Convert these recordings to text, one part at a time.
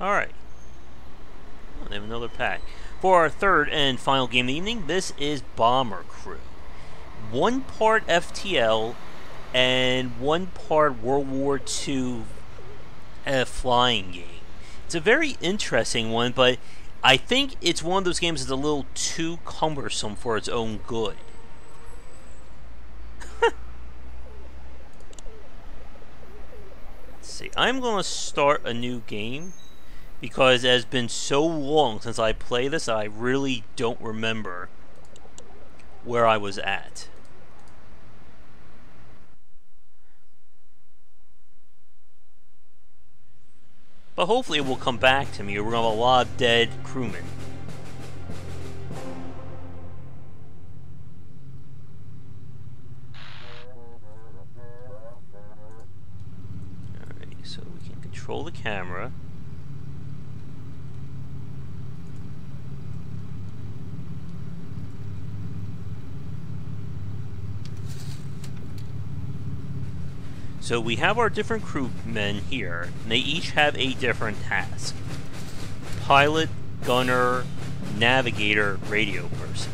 Alright. Oh, they have another pack. For our third and final game of the evening, this is Bomber Crew. 1 part FTL and 1 part World War II flying game. It's a very interesting one, but I think it's one of those games that's a little too cumbersome for its own good. Let's see. I'm going to start a new game because it has been so long since I played this, I really don't remember where I was at. But hopefully it will come back to me, or we're going to have a lot of dead crewmen. Alright, so we can control the camera. So we have our different crewmen here, and they each have a different task. Pilot, gunner, navigator, radio person.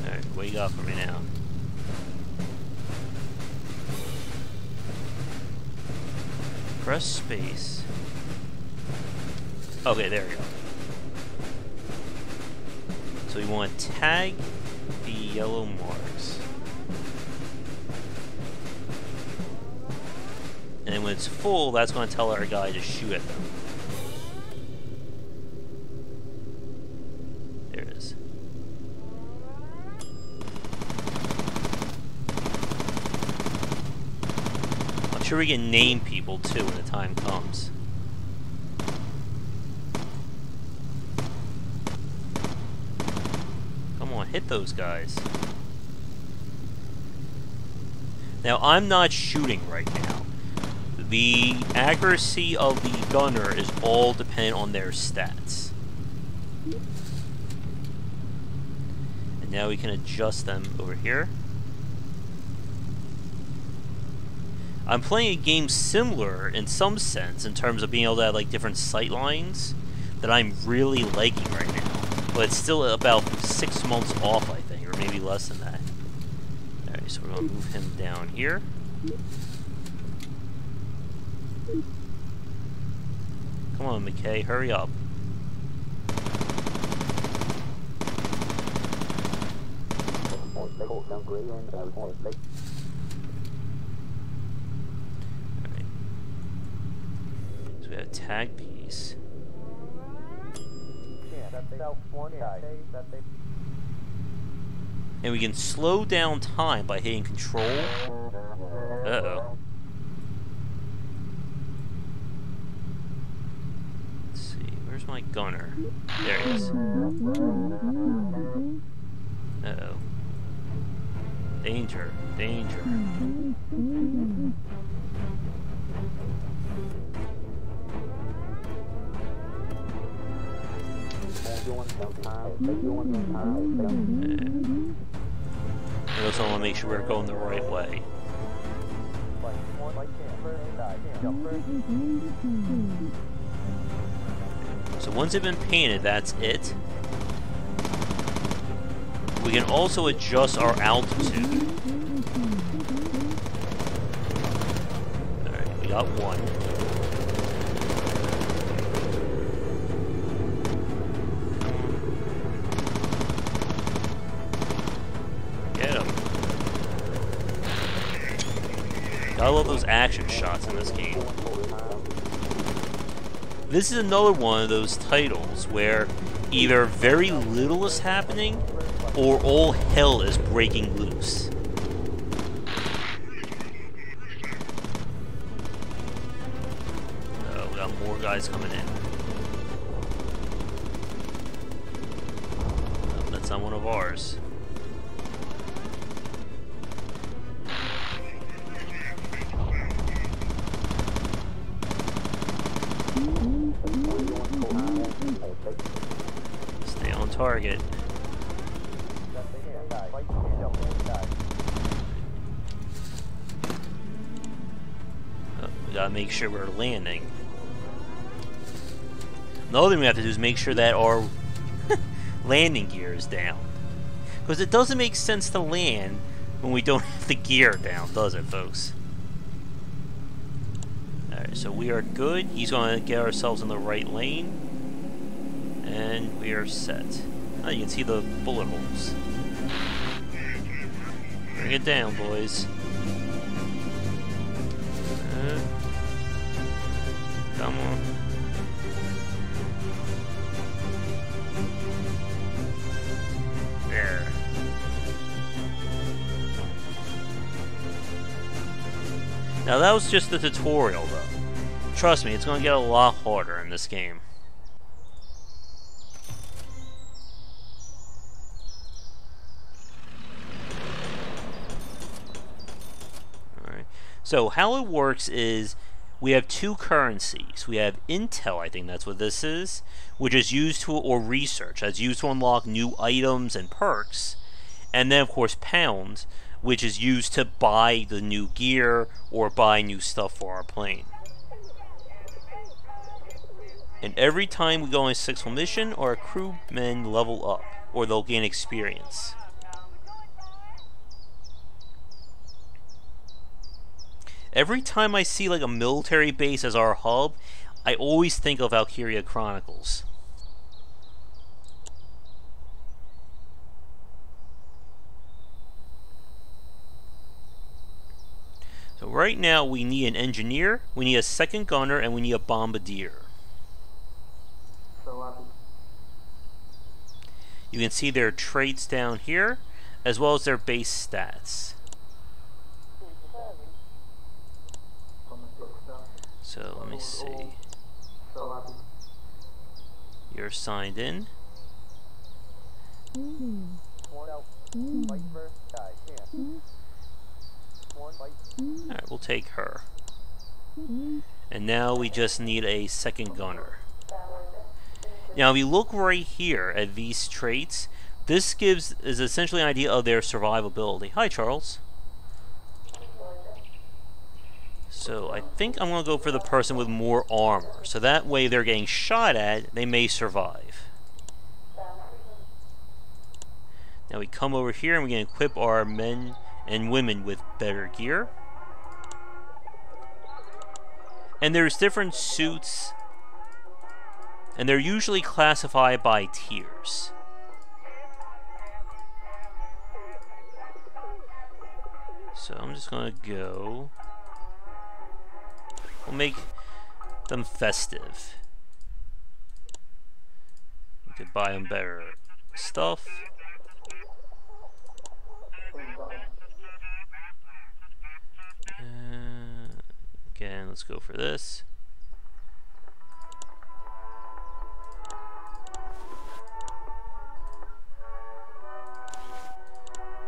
Alright, what do you got for me now? Press space. Okay, there we go. So we want to tag the yellow marks. And then when it's full, that's going to tell our guy to shoot at them. There it is. I'm sure we can name people too when the time comes. Come on, hit those guys. Now, I'm not shooting right now. The accuracy of the gunner is all dependent on their stats. And now we can adjust them over here. I'm playing a game similar in some sense in terms of being able to have like different sight lines that I'm really liking right now. But it's still about 6 months off, I think, or maybe less than that. Alright, so we're going to move him down here. Come on, McKay, hurry up. We have a tag piece. And we can slow down time by hitting control. Uh-oh. Let's see, where's my gunner? There he is. Uh-oh. Danger, danger. I also want to make sure we're going the right way. So once it's been painted, that's it. We can also adjust our altitude. Alright, we got one. I love those action shots in this game. This is another one of those titles where either very little is happening or all hell is breaking loose. Oh, we got more guys coming in. Oh, that's not one of ours. target. Oh, we gotta make sure we're landing. Another thing we have to do is make sure that our landing gear is down. Because it doesn't make sense to land when we don't have the gear down, does it, folks? Alright, so we are good. He's going to get ourselves in the right lane. And we are set. Oh, you can see the bullet holes. Bring it down, boys. Come on. There. Now that was just the tutorial, though. Trust me, it's going to get a lot harder in this game. Alright. So how it works is we have two currencies. We have Intel, I think that's what this is, which is used to, or research, that's used to unlock new items and perks. And then, of course, Pound, which is used to buy the new gear or buy new stuff for our plane. And every time we go on a successful mission, our crewmen level up, or they'll gain experience. Every time I see like a military base as our hub, I always think of Valkyria Chronicles. So right now we need an engineer, we need a second gunner, and we need a bombardier. You can see their traits down here, as well as their base stats. So let me see. You're signed in. Alright, we'll take her. And now we just need a second gunner. Now if you look right here at these traits, this is essentially an idea of their survivability. Hi, Charles. So I think I'm going to go for the person with more armor. So that way they're getting shot at, they may survive. Now we come over here and we can equip our men and women with better gear. And there's different suits, and they're usually classified by tiers. So I'm just going to go. We'll make them festive. We could buy them better stuff. Again, let's go for this.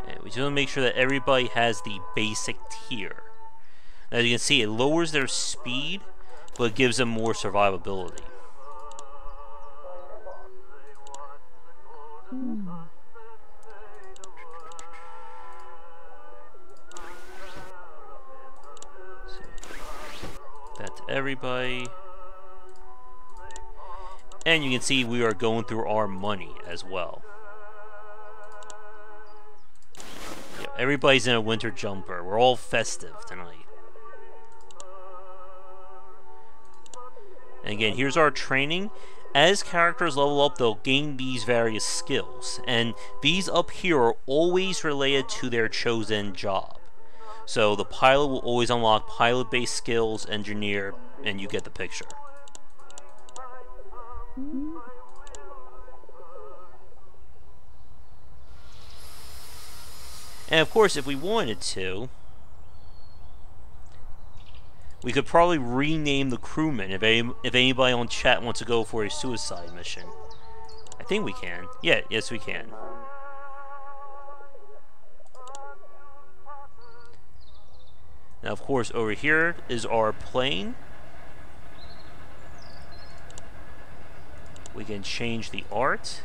And we just want to make sure that everybody has the basic tier. As you can see, it lowers their speed, but it gives them more survivability. That to everybody. And you can see we are going through our money as well. Yep, everybody's in a winter jumper. We're all festive tonight. And again, here's our training. As characters level up, they'll gain these various skills. And these up here are always related to their chosen job. So the pilot will always unlock pilot-based skills, engineer, and you get the picture. And of course, if we wanted to, we could probably rename the crewmen if anybody on chat wants to go for a suicide mission. I think we can. Yeah, yes we can. Now of course over here is our plane. We can change the art.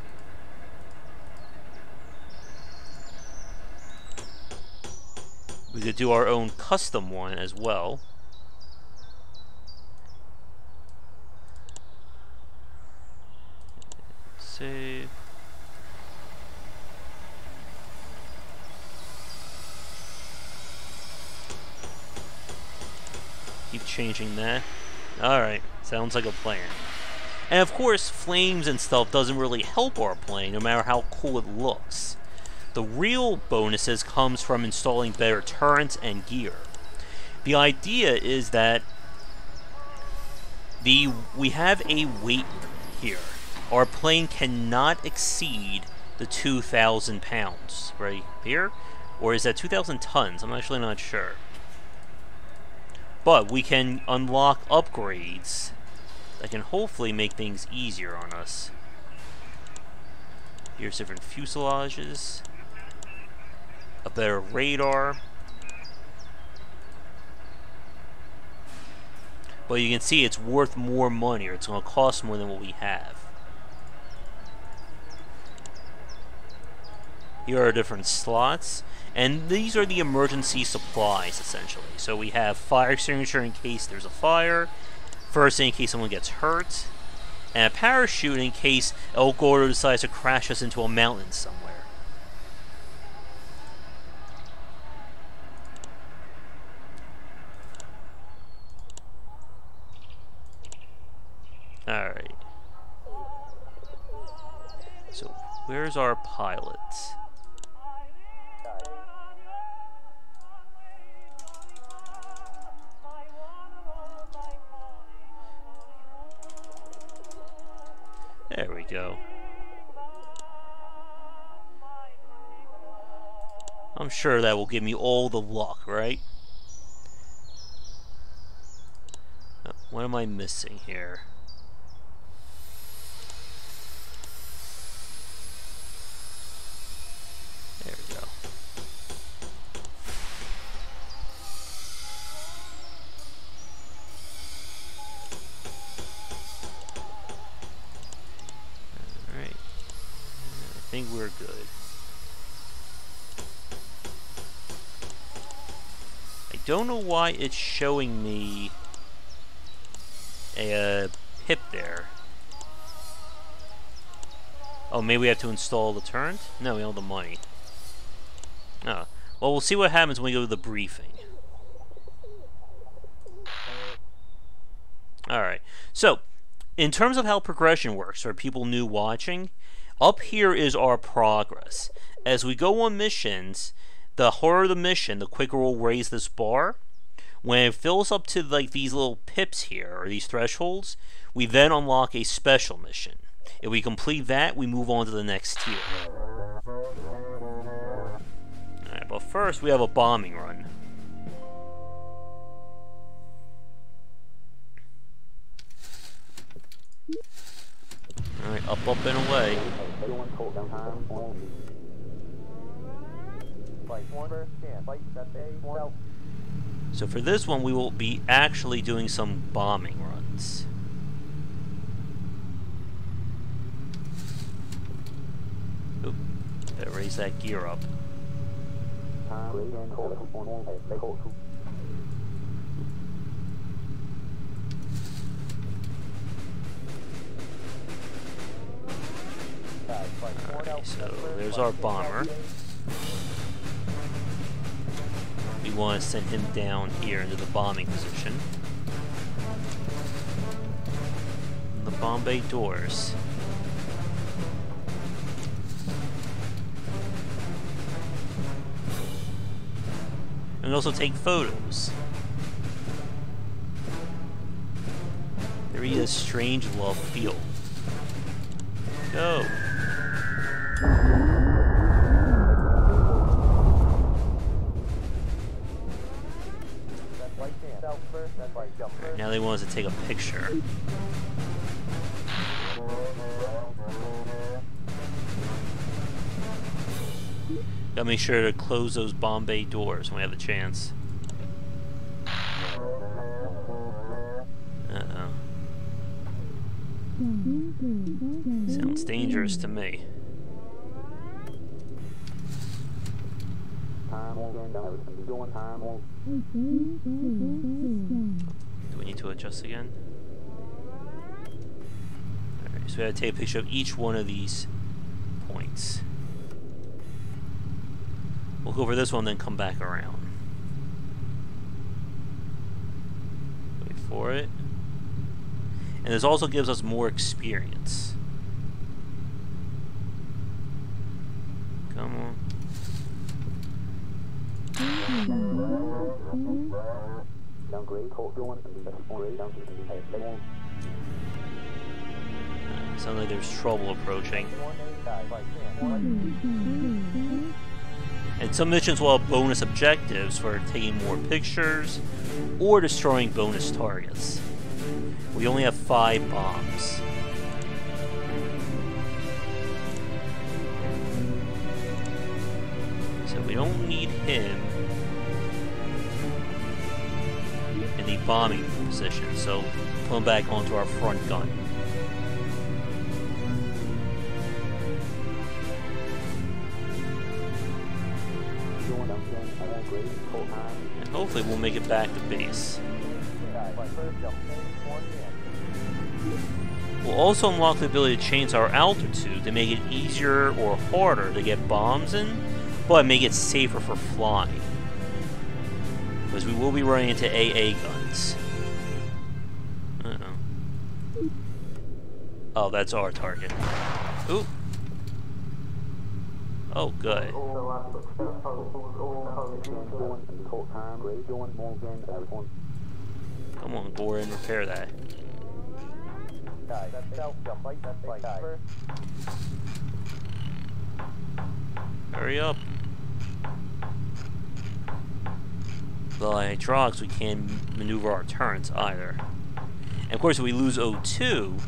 We could do our own custom one as well. Save. Keep changing that. Alright, sounds like a plan. And of course, flames and stuff doesn't really help our plane, no matter how cool it looks. The real bonuses comes from installing better turrets and gear. The idea is that we have a weight here. Our plane cannot exceed the 2,000 pounds, right here? Or is that 2,000 tons? I'm actually not sure. But we can unlock upgrades that can hopefully make things easier on us. Here's different fuselages. A better radar. But you can see it's worth more money, or it's going to cost more than what we have. Here are different slots. And these are the emergency supplies, essentially. So we have fire extinguisher in case there's a fire, first aid in case someone gets hurt, and a parachute in case El Gordo decides to crash us into a mountain somewhere. Alright. So, where's our pilot? There we go. I'm sure that will give me all the luck, right? What am I missing here? There we go. Alright. I think we're good. I don't know why it's showing me a pip there. Oh, maybe we have to install the turret? No, we don't have the money. Oh. Well, we'll see what happens when we go to the briefing. Alright. So, in terms of how progression works, for people new watching, up here is our progress. As we go on missions, the harder the mission, the quicker we'll raise this bar. When it fills up to like these little pips here, or these thresholds, we then unlock a special mission. If we complete that, we move on to the next tier. Alright, but first we have a bombing run. Alright, up, up, and away. So for this one, we will be actually doing some bombing runs. Oop, better raise that gear up. Alright, so there's our bomber. We want to send him down here into the bombing position. And the bomb bay doors. And also take photos. There is a strange love field. Go. Right, now they want us to take a picture. Gotta make sure to close those bomb bay doors when we have the chance. Uh-oh. Sounds dangerous to me. Do we need to adjust again? Alright, so we have to take a picture of each one of these points. We'll go over this one, then come back around. Wait for it. And this also gives us more experience. Come on. Sounds like there's trouble approaching. And some missions will have bonus objectives for taking more pictures or destroying bonus targets. We only have 5 bombs. So we don't need him in the bombing position, so pull him back onto our front gun. And hopefully we'll make it back to base. We'll also unlock the ability to change our altitude to make it easier or harder to get bombs in, but make it safer for flying. Because we will be running into AA guns. Uh-oh. Oh, that's our target. Ooh. Oh, good. Come on, go and repair that. Hurry up. Well, hydraulics, we can't maneuver our turrets either. And of course, if we lose O2,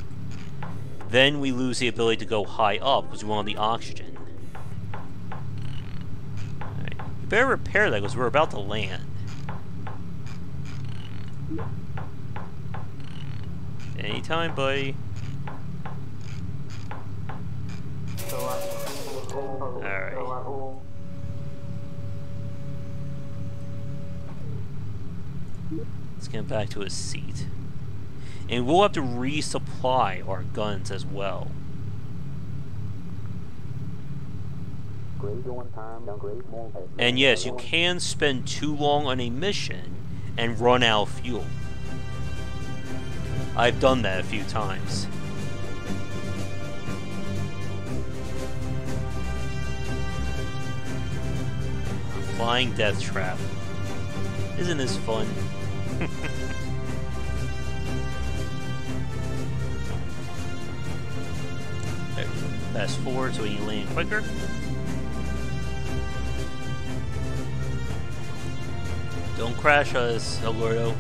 then we lose the ability to go high up because we want the oxygen. Alright, we better repair that because we're about to land. Anytime, buddy. Alright. Let's get back to his seat. And we'll have to resupply our guns as well. And yes, you can spend too long on a mission and run out of fuel. I've done that a few times. Flying death trap. Isn't this fun? There, fast forward so we can land quicker. Don't crash us, Alberto.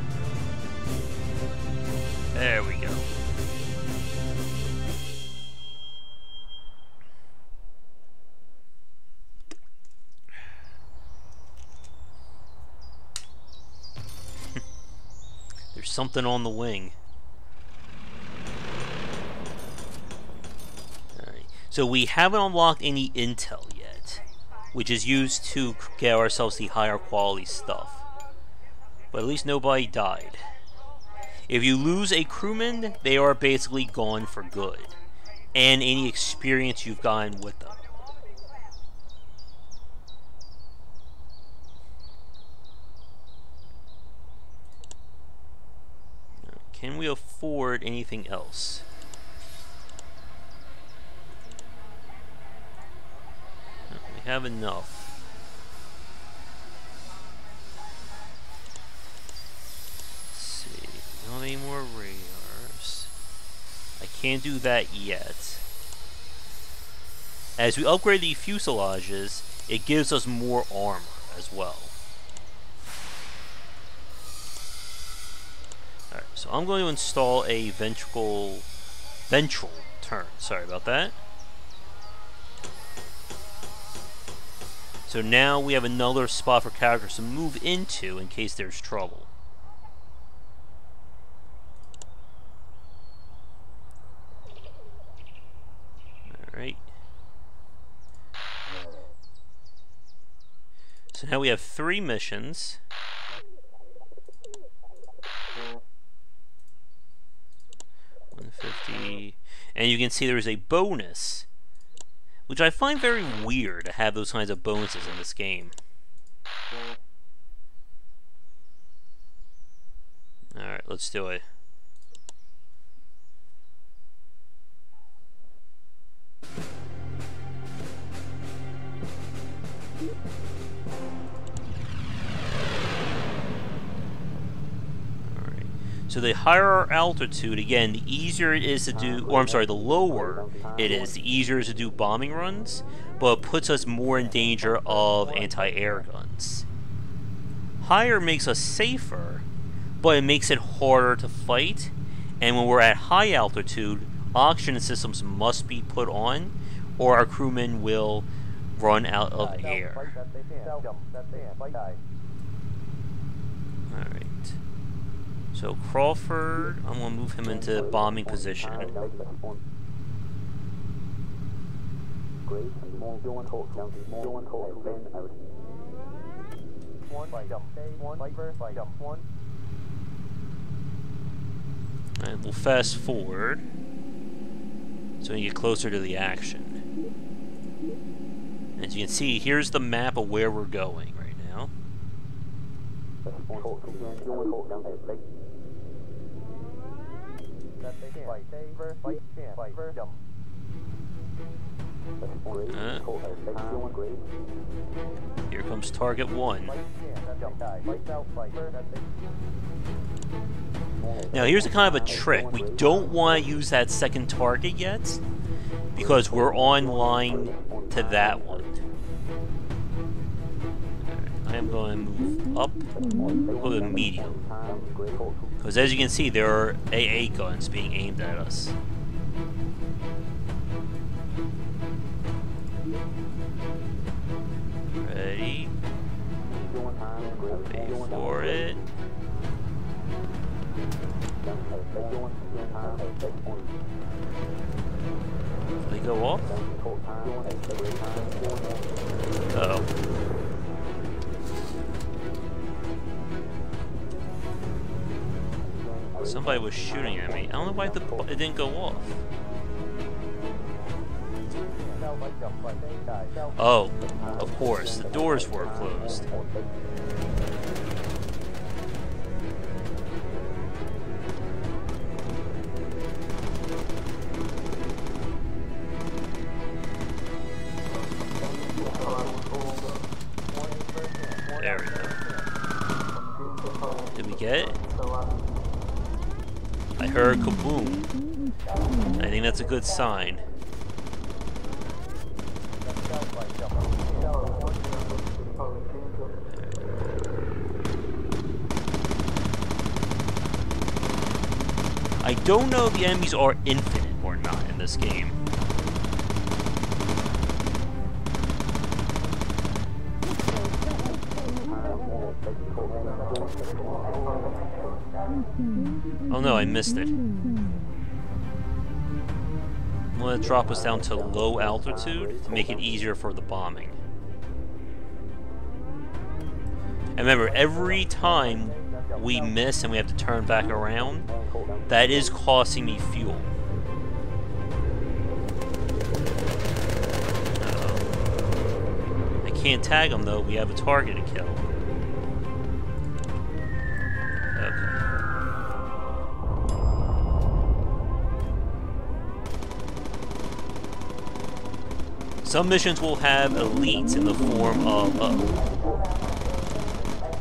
There we go. There's something on the wing. Alright, so we haven't unlocked any intel yet, which is used to get ourselves the higher quality stuff. But at least nobody died. If you lose a crewman, they are basically gone for good. And any experience you've gotten with them. Can we afford anything else? No, we have enough. Not any more radars. I can't do that yet. As we upgrade the fuselages, it gives us more armor as well. Alright, so I'm going to install a ventral turn. Sorry about that. So now we have another spot for characters to move into in case there's trouble. Alright. So now we have 3 missions. $150. And you can see there is a bonus, which I find very weird to have those kinds of bonuses in this game. Alright, let's do it. Alright. So the higher our altitude, again, the easier it is to do, or I'm sorry, the lower it is, the easier it is to do bombing runs, but it puts us more in danger of anti-air guns. Higher makes us safer, but it makes it harder to fight, and when we're at high altitude, oxygen systems must be put on, or our crewmen will run out of air. Alright. So Crawford, I'm going to move him into bombing position. And we'll fast forward so we get closer to the action. As you can see, here's the map of where we're going right now. Here comes target 1. Now here's a kind of a trick. We don't want to use that second target yet, because we're on line to that one. Right, I am going to move up, go to medium, because as you can see, there are AA guns being aimed at us. Ready? Wait for it. They go off? Uh-oh. Somebody was shooting at me. I don't know why it didn't go off. Oh, of course, the doors were closed. There we go. Did we get it? I heard kaboom. I think that's a good sign. I don't know if the enemies are infinite or not in this game. Oh no, I missed it. I'm going to drop us down to low altitude to make it easier for the bombing. And remember, every time we miss and we have to turn back around, that is costing me fuel. Uh-oh. I can't tag them though, we have a target to kill. Okay. Some missions will have elites in the form of...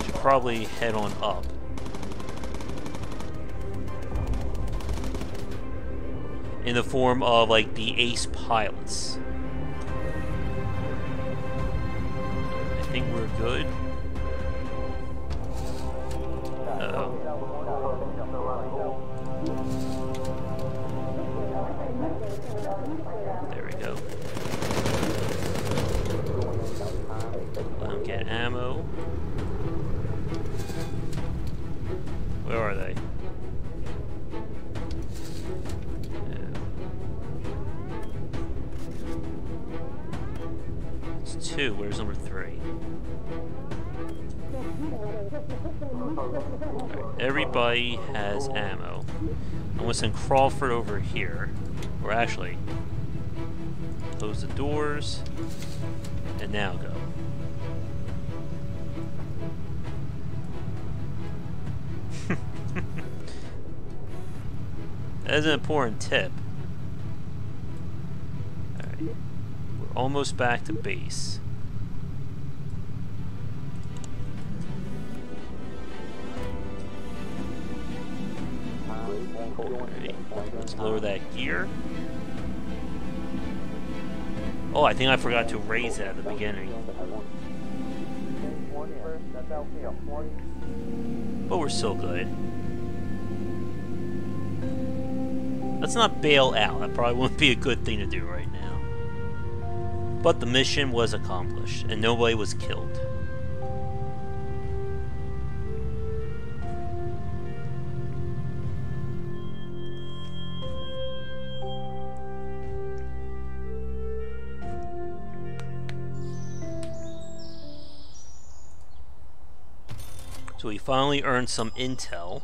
should probably head on up. In the form of, like, the ace pilots. I think we're good. Uh-oh. There we go. Let them get ammo. Where are they? It's 2. Where's number 3? Everybody has ammo. I'm going to send Crawford over here. Or actually, close the doors. And now go. That's an important tip. Alright. We're almost back to base. Alright. Let's lower that gear. Oh, I think I forgot to raise it at the beginning. But we're still good. Let's not bail out. That probably wouldn't be a good thing to do right now. But the mission was accomplished, and nobody was killed. So we finally earned some intel.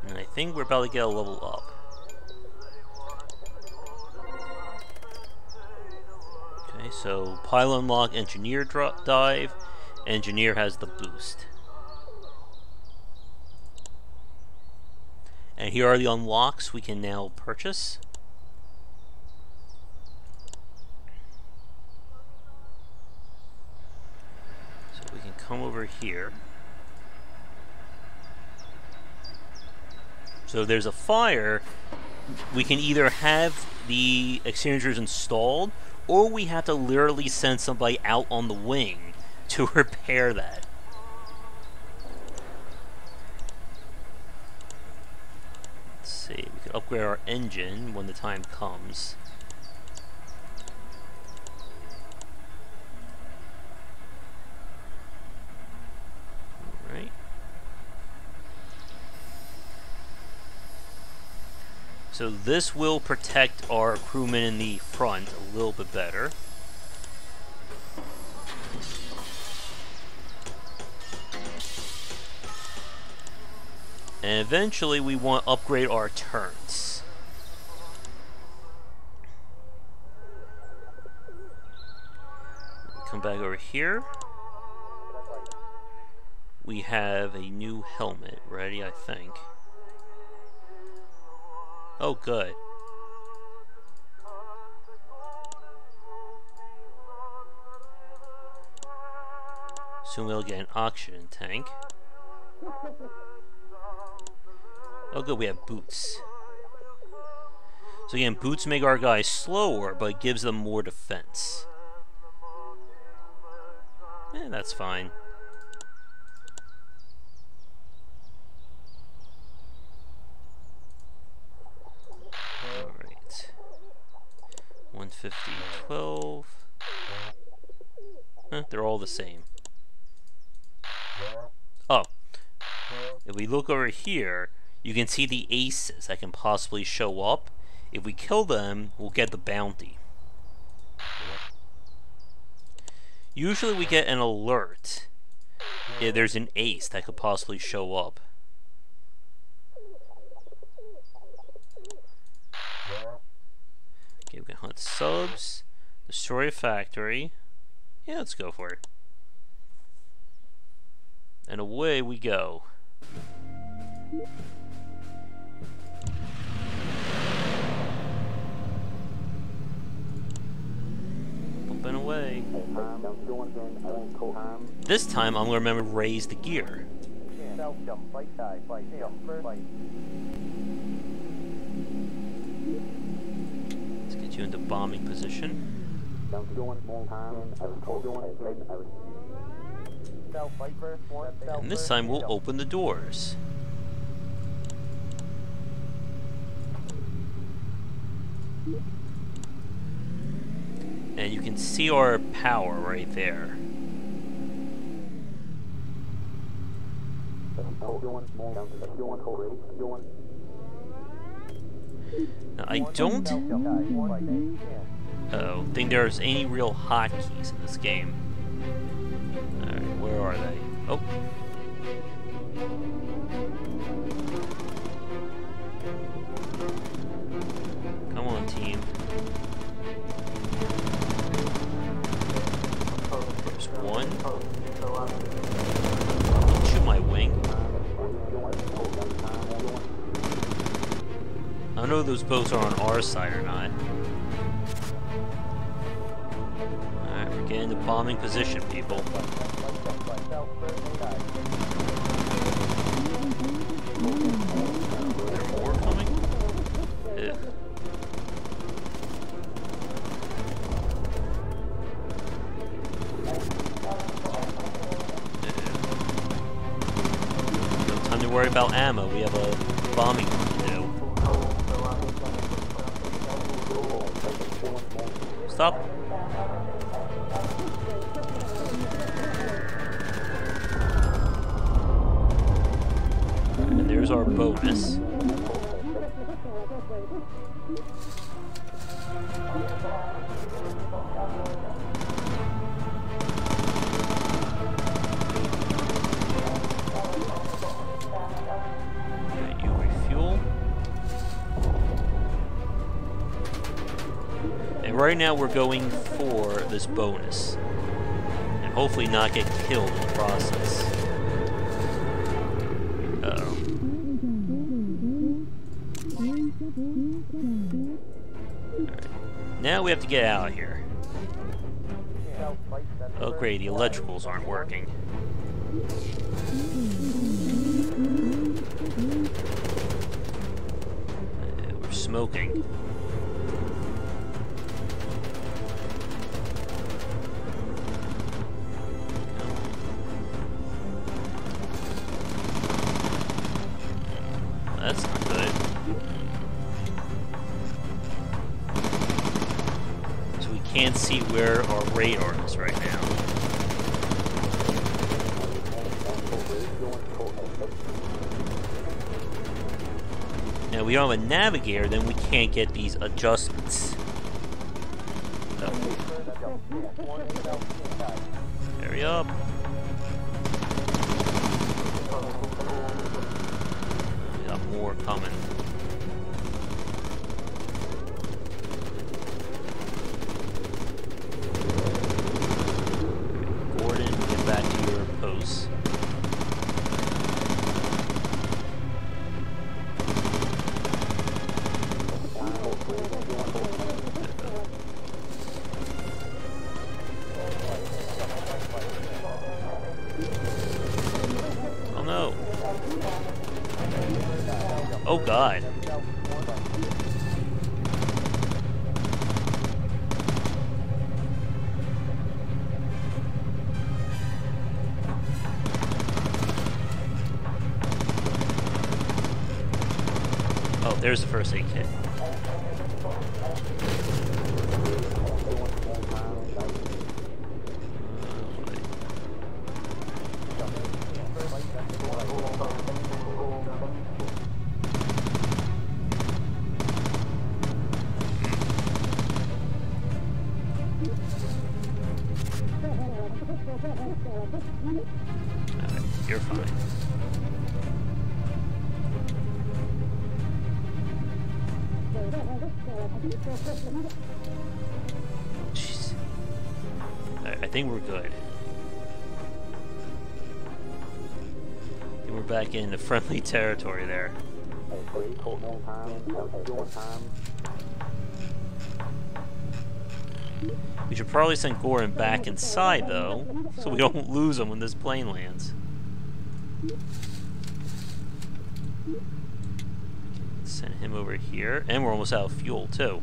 And I think we're about to get a level up. Okay, so pilot unlock, engineer dive. Engineer has the boost. And here are the unlocks we can now purchase. Come over here. So there's a fire. We can either have the extinguishers installed, or we have to literally send somebody out on the wing to repair that. Let's see, we can upgrade our engine when the time comes. So this will protect our crewmen in the front a little bit better. And eventually we want to upgrade our turrets. Come back over here. We have a new helmet ready, I think. Oh, good. Soon we'll get an oxygen tank. Oh, good, we have boots. So again, boots make our guys slower, but it gives them more defense. That's fine. Alright. 150, 12. They're all the same. Oh. If we look over here, you can see the aces that can possibly show up. If we kill them, we'll get the bounty. Usually we get an alert if there's an ace that could possibly show up. Okay, we can hunt subs, destroy a factory. Yeah, let's go for it. And away we go. Bumping away. This time I'm going to remember to raise the gear. Let's get you into bombing position. And this time we'll open the doors. And you can see our power right there. Now, I don't think there's any real hotkeys in this game. Alright, where are they? Oh. Come on, team. There's one. Shoot my wing. I don't know if those boats are on our side or not. Alright, we're getting into bombing position, people. Are there more coming? Ugh. No time to worry about ammo. We have a bombing to do. Stop. And there's our bonus. You refuel. And right now we're going for this bonus. And hopefully not get killed in the process. Uh-oh. Alright. Now we have to get out of here. Oh great, the electricals aren't working. We're smoking. That's not good. So we can't see where our radar is right now. Now we don't have a navigator, then we can't get these adjustments. Oh. Hurry up. More coming. Gordon, get back to your post. Oh no. Oh god. Oh, there's the first aid kit. Alright, you're fine. Jeez. Alright, I think we're good. I think we're back in the friendly territory there. We should probably send Gordon back inside, though, so we don't lose him when this plane lands. Send him over here, and we're almost out of fuel, too.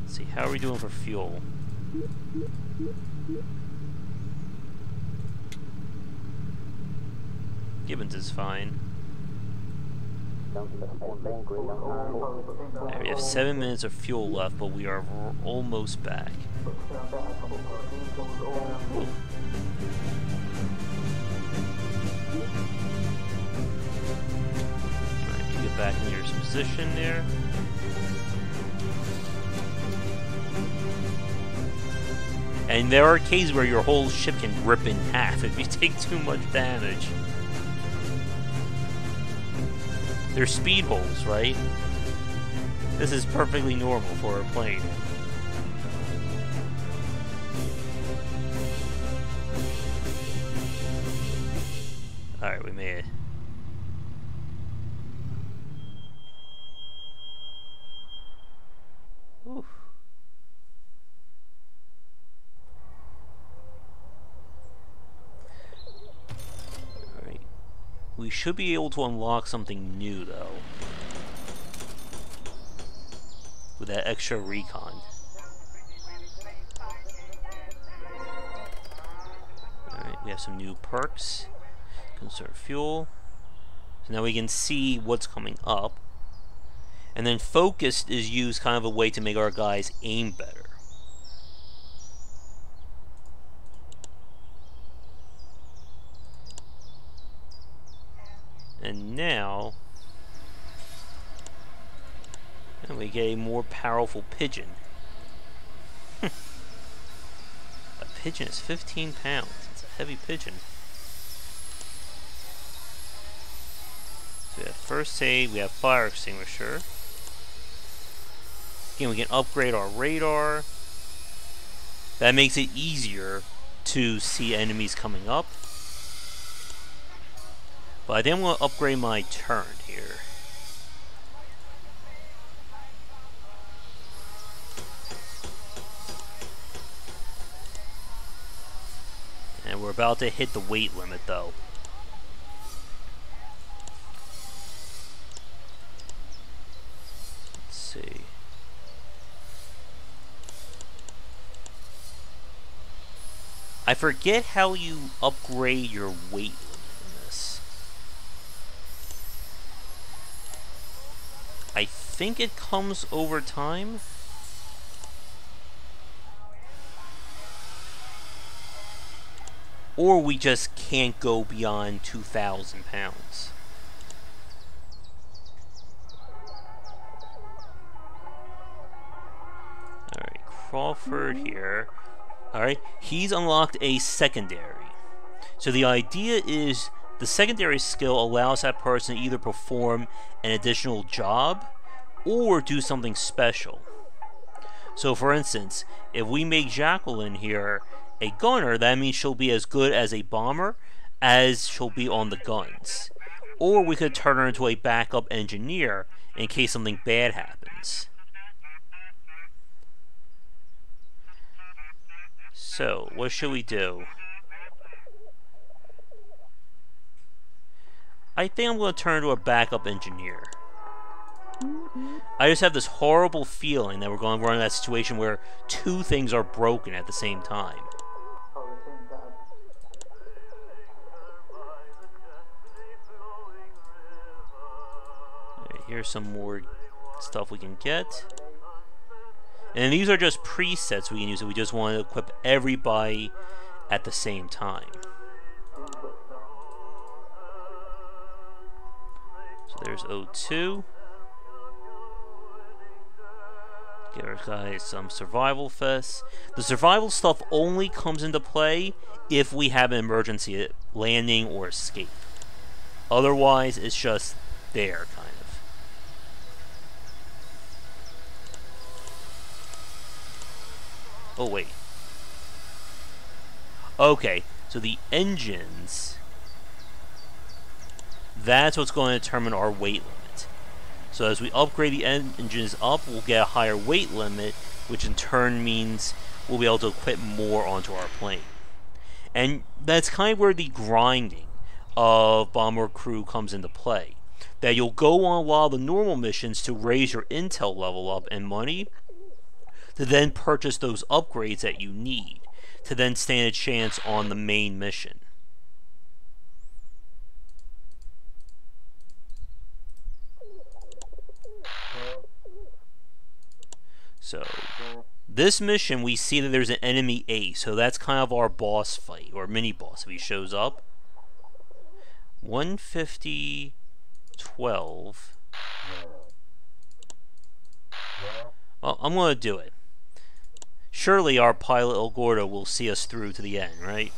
Let's see, how are we doing for fuel? Gibbons is fine. Right, we have 7 minutes of fuel left, but we are almost back. Alright, you get back in your position there. And there are cases where your whole ship can rip in half if you take too much damage. They're speed holes, right? This is perfectly normal for a plane. Alright, we made it. Ooh. Alright. We should be able to unlock something new, though. With that extra recon. Alright, we have some new perks. Conserve fuel. So now we can see what's coming up. And then focused is used kind of a way to make our guys aim better. And now and we get a more powerful pigeon. A pigeon is 15 pounds. It's a heavy pigeon. So we have first aid, we have fire extinguisher. Again, we can upgrade our radar. That makes it easier to see enemies coming up. But I think I'm going to upgrade my turn here. And we're about to hit the weight limit, though. Let's see. I forget how you upgrade your weight limit in this. I think it comes over time. Or we just can't go beyond 2,000 pounds. Alright, Crawford here. Alright, he's unlocked a secondary. So the idea is the secondary skill allows that person to either perform an additional job or do something special. So for instance, if we make Jacqueline here a gunner, that means she'll be as good as a bomber as she'll be on the guns. Or we could turn her into a backup engineer in case something bad happens. So, what should we do? I think I'm going to turn to a backup engineer. I just have this horrible feeling that we're going to run into that situation where two things are broken at the same time. Alright, here's some more stuff we can get. And these are just presets we can use if we just want to equip everybody at the same time. So there's O2. Give our guys some survival vests. The survival stuff only comes into play if we have an emergency landing or escape. Otherwise, it's just there, kind of. Oh, wait. Okay, so the engines, that's what's going to determine our weight limit. So as we upgrade the engines up, we'll get a higher weight limit, which in turn means we'll be able to equip more onto our plane. And that's kind of where the grinding of Bomber Crew comes into play. That you'll go on a lot of the normal missions to raise your intel level up and money, to then purchase those upgrades that you need, to then stand a chance on the main mission. So, this mission, we see that there's an enemy A, so that's kind of our boss fight, or mini-boss, if he shows up. 150, 12. Well, I'm going to do it. Surely our pilot El Gordo will see us through to the end, right?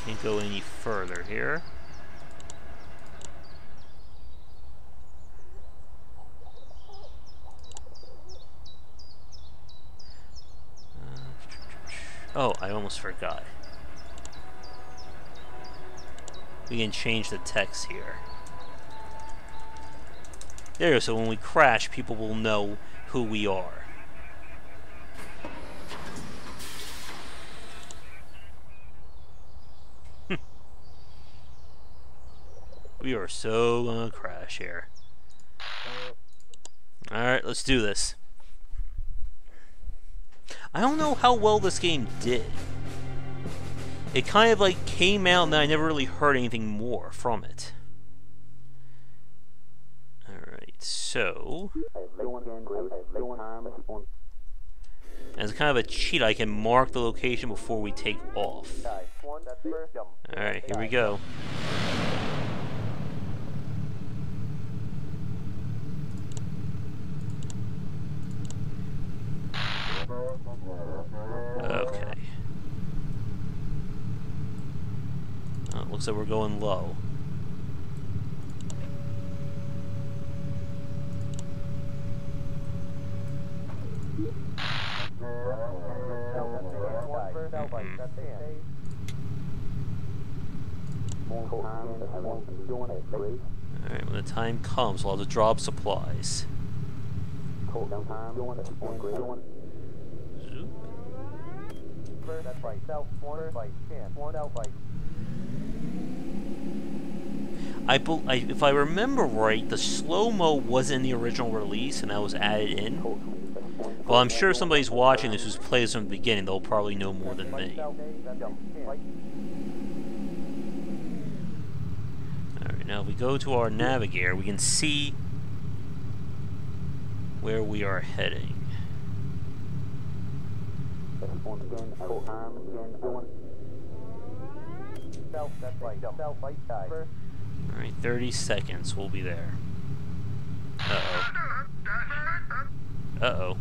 Can't go any further here. Oh, I almost forgot. We can change the text here. There you go, so when we crash, people will know who we are. We are so gonna crash here. Alright, let's do this. I don't know how well this game did. It kind of like came out and then I never really heard anything more from it. Alright, so... as kind of a cheat, I can mark the location before we take off. Alright, here we go. Okay. Oh, looks like we're going low. Alright, when the time comes, we'll have to drop supplies. If I remember right, the slow-mo wasn't in the original release, and that was added in. Well, I'm sure if somebody's watching this who's played this from the beginning, they'll probably know more than me. Alright, now if we go to our navigator, we can see where we are heading. Alright, 30 seconds, we'll be there. Uh-oh. Uh-oh.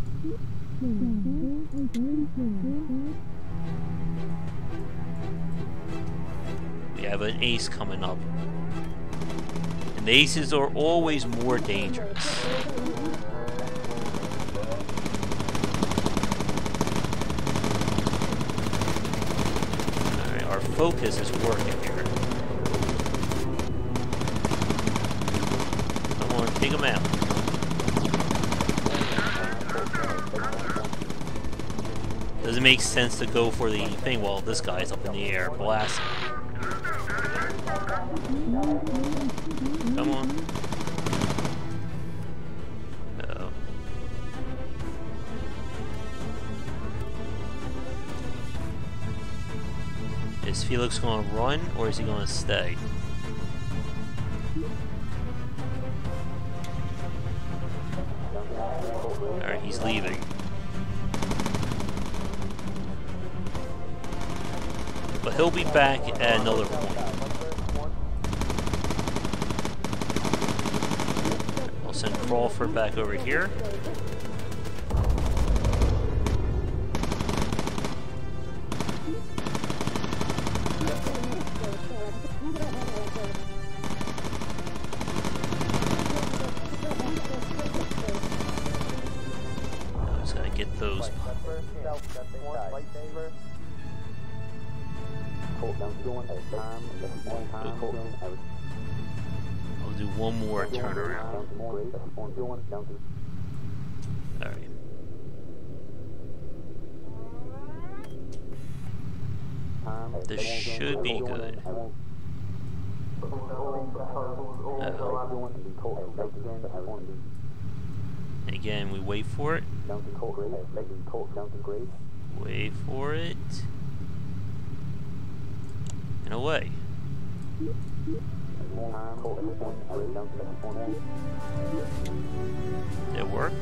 We have an ace coming up. And the aces are always more dangerous. Alright, our focus is working here. Come on, take him out. Doesn't make sense to go for the thing while this guy's up in the air blasting. Come on. Uh-oh. Is Felix going to run, or is he going to stay? Alright, he's leaving. But he'll be back at another point. I'll send Crawford back over here. Now I just gotta get those. I'll do one more turnaround. Alright. This should be good. Uh-oh. And again, we wait for it. Wait for it. And away. Did it work?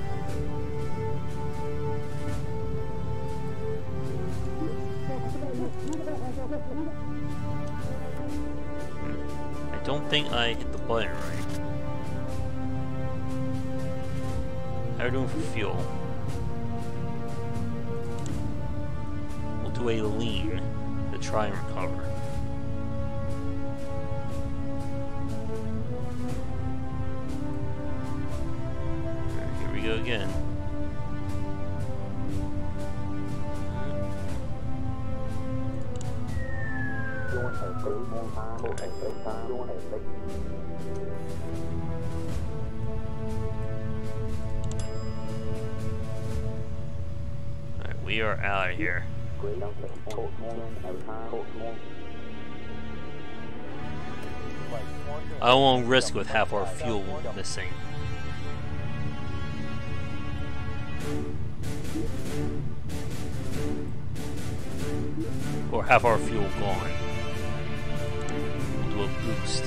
I don't think I hit the button right. How are we doing for fuel? We'll do a lean to try and recover. Alright, here we go again. Alright, we are out of here. I won't risk with half our fuel missing. Or half our fuel gone. We'll do a boost.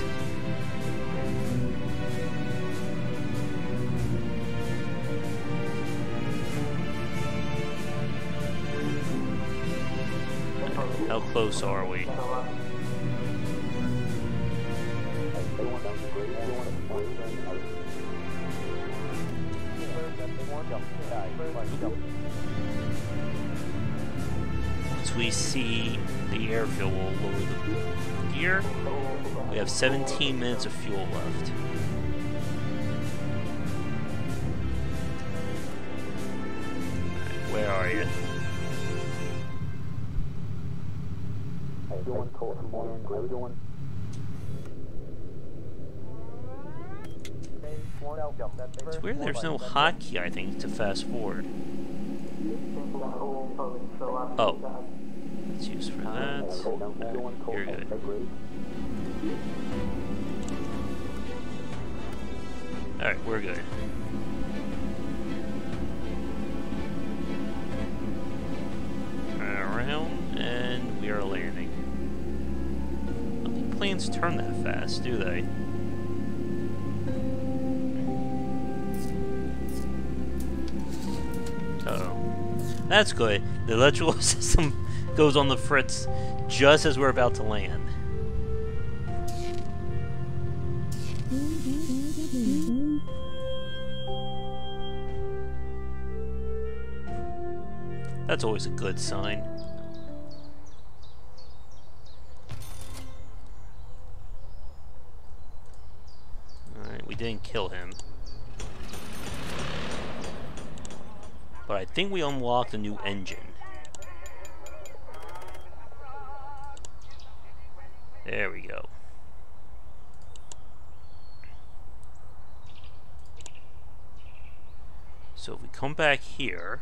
How close are we? Once we see the airfield, we'll lower the gear. We have 17 minutes of fuel left. Right, where are you? It's weird there's no hotkey, I think, to fast forward. Oh. Let's use for that. Right, you're good. Alright, we're good. Around, and we are landing. I don't think planes turn that fast, do they? Uh-oh. That's good. The electrical system goes on the fritz just as we're about to land. That's always a good sign. Alright, we didn't kill him. But I think we unlocked a new engine. There we go. So if we come back here,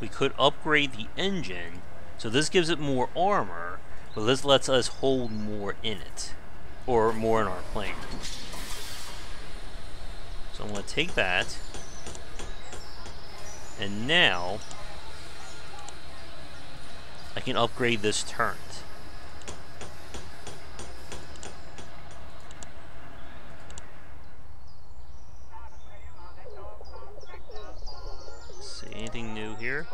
we could upgrade the engine, so this gives it more armor, but this lets us hold more in it, or more in our plane. So I'm going to take that, and now I can upgrade this turret. Let's see, anything new here?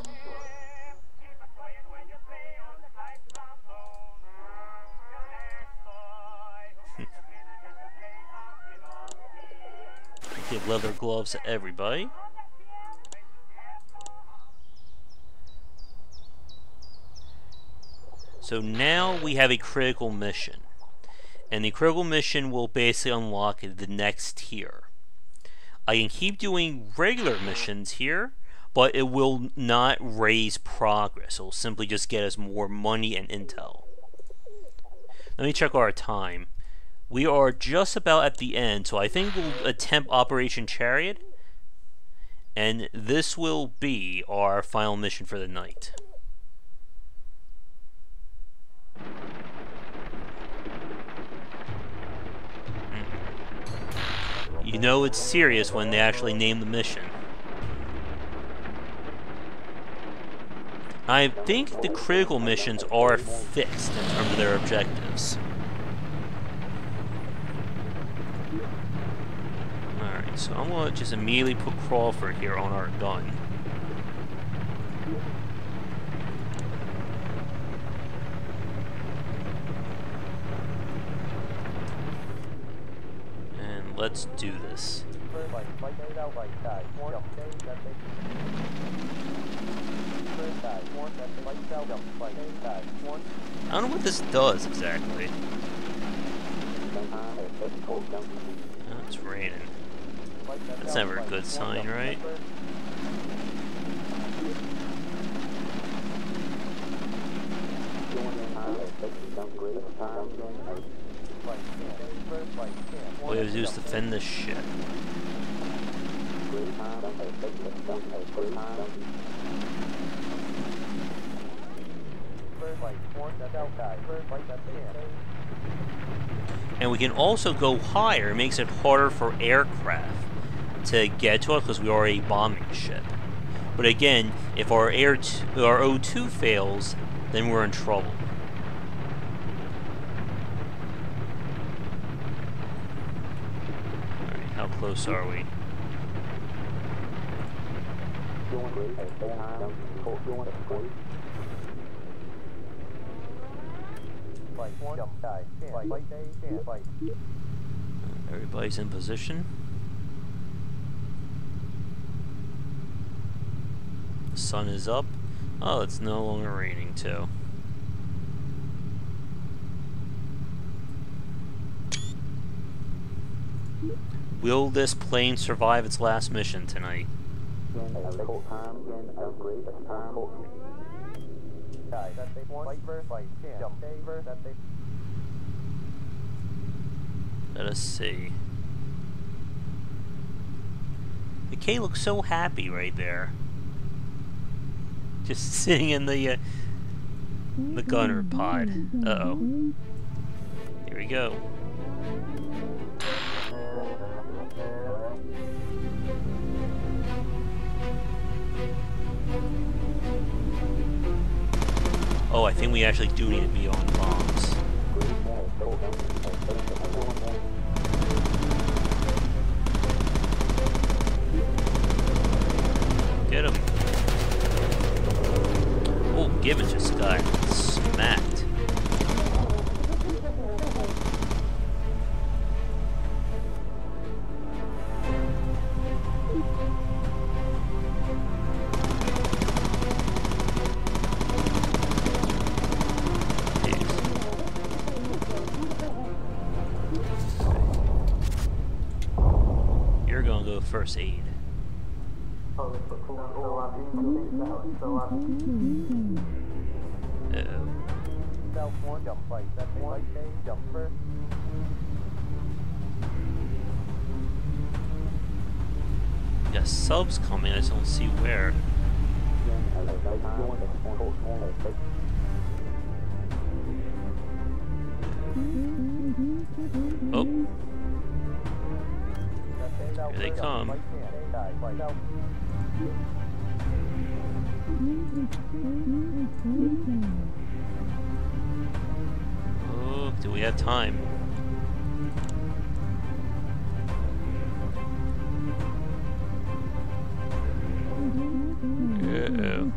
Give leather gloves to everybody. So now we have a critical mission. And the critical mission will basically unlock the next tier. I can keep doing regular missions here, but it will not raise progress. It will simply just get us more money and intel. Let me check our time. We are just about at the end, so I think we'll attempt Operation Chariot. And this will be our final mission for the night. You know it's serious when they actually name the mission. I think the critical missions are fixed in terms of their objectives. Alright, so I'm going to just immediately put Crawford here on our gun. And let's do this. I don't know what this does exactly. Oh, it's raining. That's never a good sign, right? All we have to do is defend this shit. And we can also go higher. It makes it harder for aircraft to get to us because we are a bombing ship. But again, if our O2 fails, then we're in trouble. Alright, how close are we? Everybody's in position. The sun is up. Oh, it's no longer raining too. Will this plane survive its last mission tonight? Let us see. McKay looks so happy right there. Just sitting in the gunner pod. Uh-oh. Here we go. Oh, I think we actually do need to be on bombs. Get him. Oh, Gibbons just got smacked. You're gonna go first aid. We got subs coming, I just don't see where. Oh. Here they come. Oh, do we have time? Uh-oh.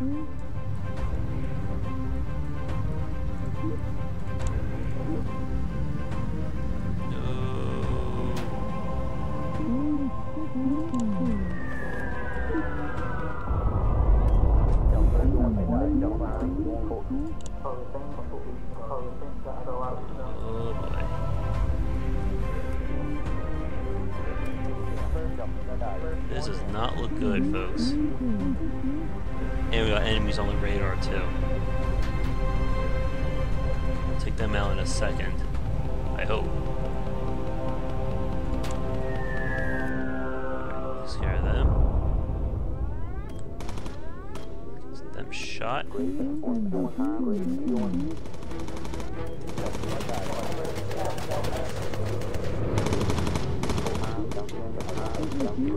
Oh boy. This does not look good, folks. And we got enemies on the radar too. I'll take them out in a second. I hope. Scare them. Get them shot.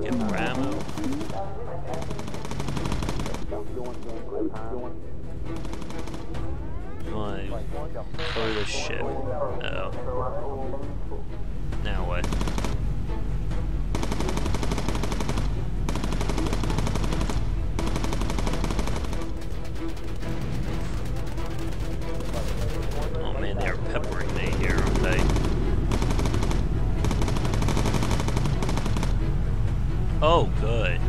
Get more ammo. destroy the ship. Uh-oh. Now what? Oh man, they're peppering me here, aren't they? Oh, good.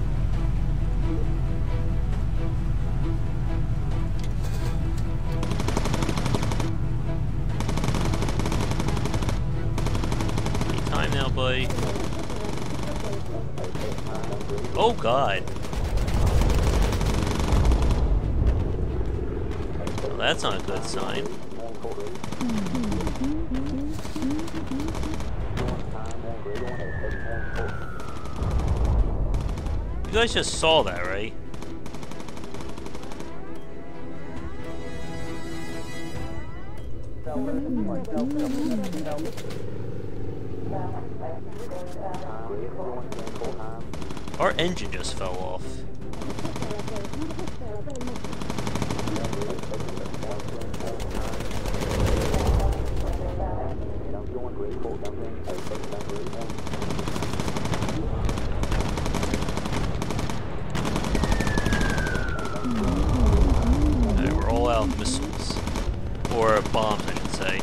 Time now, buddy. Oh god. Well, that's not a good sign. You guys just saw that, right? Our engine just fell off. Alright, we're all out of missiles. Or bombs, I should say.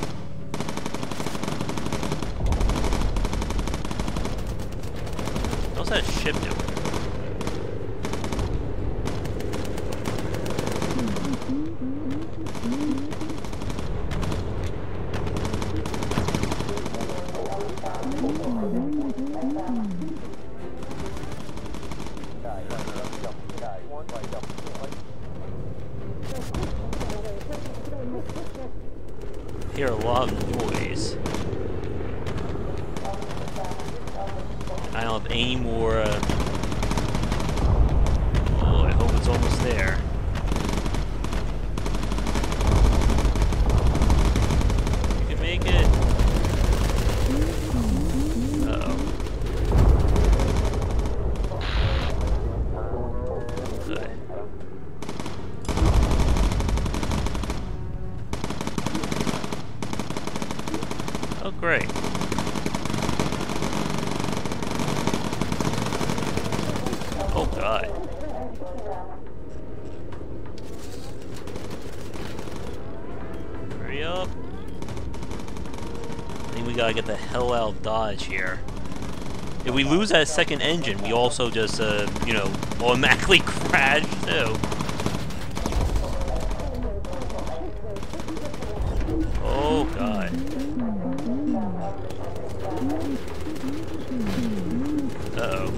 How's that ship doing? Hear a lot of noise. I don't have any more. Oh, I hope it's almost there. You can make it. Uh-oh. Good. Oh, great. Oh, God. Hurry up. I think we gotta get the hell out of Dodge here. If we lose that second engine, we also just, you know, automatically crash, too. Oh, God. Uh-oh.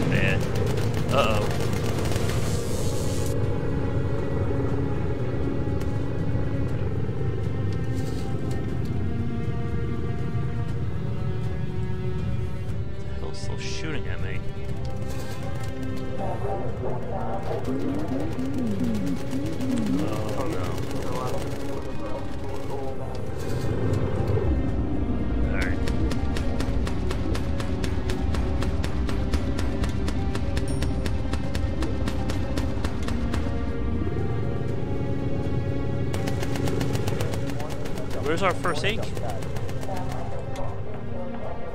Man. Uh-oh. The hell's still shooting at me? Oh no. Alright. Where's our first aid kit?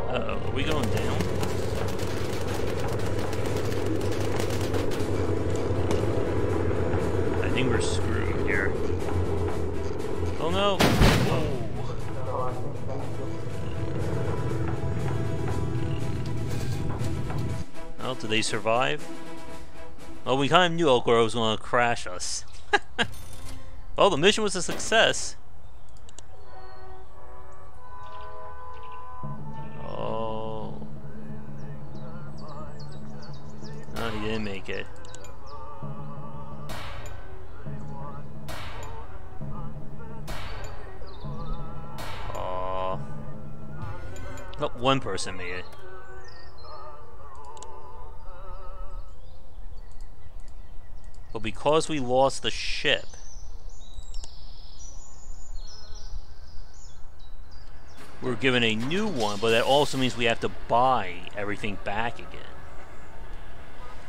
Uh-oh, are we going down? I think we're screwed here. Oh no! Whoa! Oh, did they survive? Well, we kind of knew Elk Grove was going to crash us. Well, the mission was a success. Oh. No, he didn't make it. Oh. Oh, one person made it. But because we lost the ship, we're given a new one, but that also means we have to buy everything back again.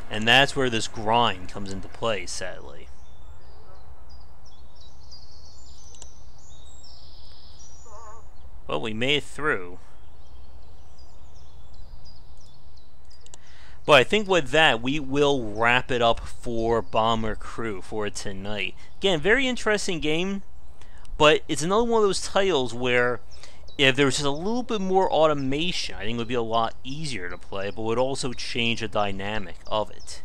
And that's where this grind comes into play, sadly. Well, we made it through. But I think with that, we will wrap it up for Bomber Crew for tonight. Again, very interesting game, but it's another one of those titles where if there was just a little bit more automation, I think it would be a lot easier to play, but would also change the dynamic of it.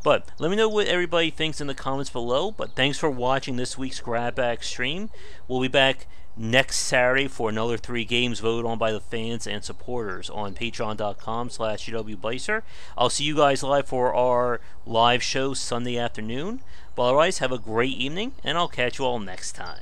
But let me know what everybody thinks in the comments below. But thanks for watching this week's Grab Bag stream. We'll be back next Saturday for another 3 games voted on by the fans and supporters on patreon.com/JWBycer. I'll see you guys live for our live show Sunday afternoon. But otherwise, have a great evening, and I'll catch you all next time.